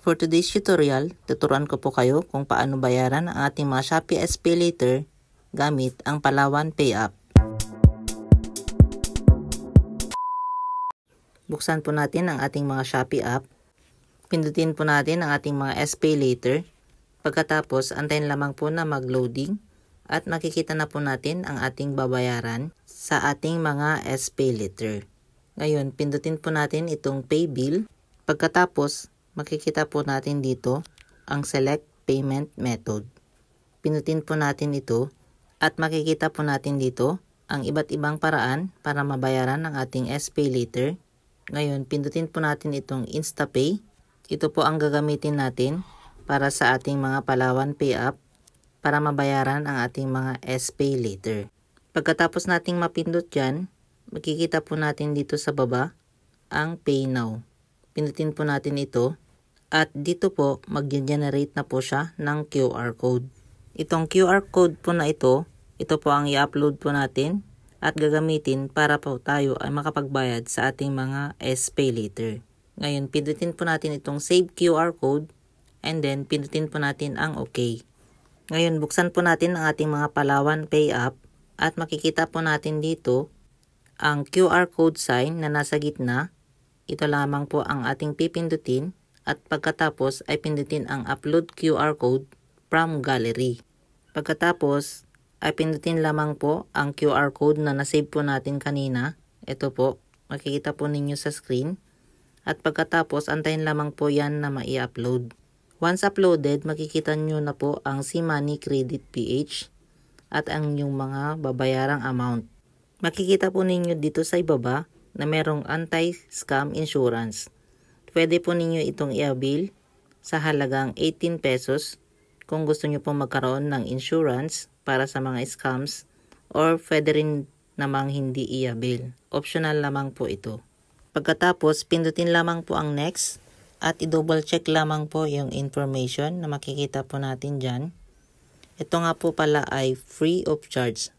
For today's tutorial, tuturuan ko po kayo kung paano bayaran ang ating mga Shopee SPayLater gamit ang Palawan Pay App. Buksan po natin ang ating mga Shopee app. Pindutin po natin ang ating mga SPayLater. Pagkatapos, antayin lamang po na mag-loading at makikita na po natin ang ating babayaran sa ating mga SPayLater. Ngayon, pindutin po natin itong Pay Bill. Pagkatapos, makikita po natin dito ang Select Payment Method. Pindutin po natin ito at makikita po natin dito ang iba't ibang paraan para mabayaran ang ating SPayLater. Ngayon, pindutin po natin itong InstaPay. Ito po ang gagamitin natin para sa ating mga Palawan Pay App para mabayaran ang ating mga SPayLater. Pagkatapos nating mapindot yan, makikita po natin dito sa baba ang Pay Now. Pindutin po natin ito. At dito po, mag-generate na po siya ng QR code. Itong QR code po na ito po ang i-upload po natin at gagamitin para po tayo ay makapagbayad sa ating mga SPayLater. Ngayon, pindutin po natin itong Save QR code and then pindutin po natin ang OK. Ngayon, buksan po natin ang ating mga Palawan Pay App at makikita po natin dito ang QR code sign na nasa gitna. Ito lamang po ang ating pipindutin. At pagkatapos ay pindutin ang Upload QR Code from Gallery. Pagkatapos ay pindutin lamang po ang QR code na nasave po natin kanina. Ito po, makikita po ninyo sa screen. At pagkatapos, antayin lamang po yan na mai-upload. Once uploaded, makikita nyo na po ang SeaMoney Credit PH at ang inyong mga babayarang amount. Makikita po ninyo dito sa ibaba na merong anti-scam insurance. Pwede po ninyo itong i-avail sa halagang 18 pesos kung gusto nyo po magkaroon ng insurance para sa mga scams or pwede rin namang hindi i-avail. Optional lamang po ito. Pagkatapos, pindutin lamang po ang next at i-double check lamang po yung information na makikita po natin dyan. Ito nga po pala ay free of charge.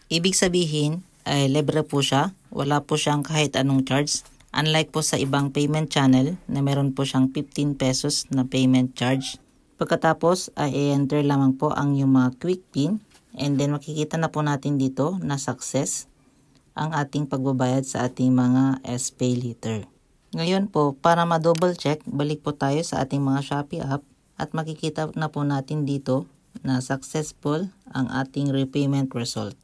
Ibig sabihin ay libre po siya. Wala po siyang kahit anong charge. Unlike po sa ibang payment channel na meron po siyang 15 pesos na payment charge. Pagkatapos ay i-enter lamang po ang yung mga quick pin and then makikita na po natin dito na success ang ating pagbabayad sa ating mga SPayLater. Ngayon po, para ma-double check, balik po tayo sa ating mga Shopee app at makikita na po natin dito na successful ang ating repayment result.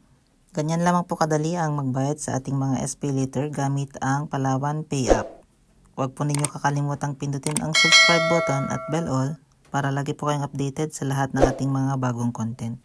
Ganyan lamang po kadali ang magbayad sa ating mga SPayLater gamit ang Palawan Pay App. Huwag po ninyo kakalimutang pindutin ang subscribe button at bell all para lagi po kayong updated sa lahat ng ating mga bagong content.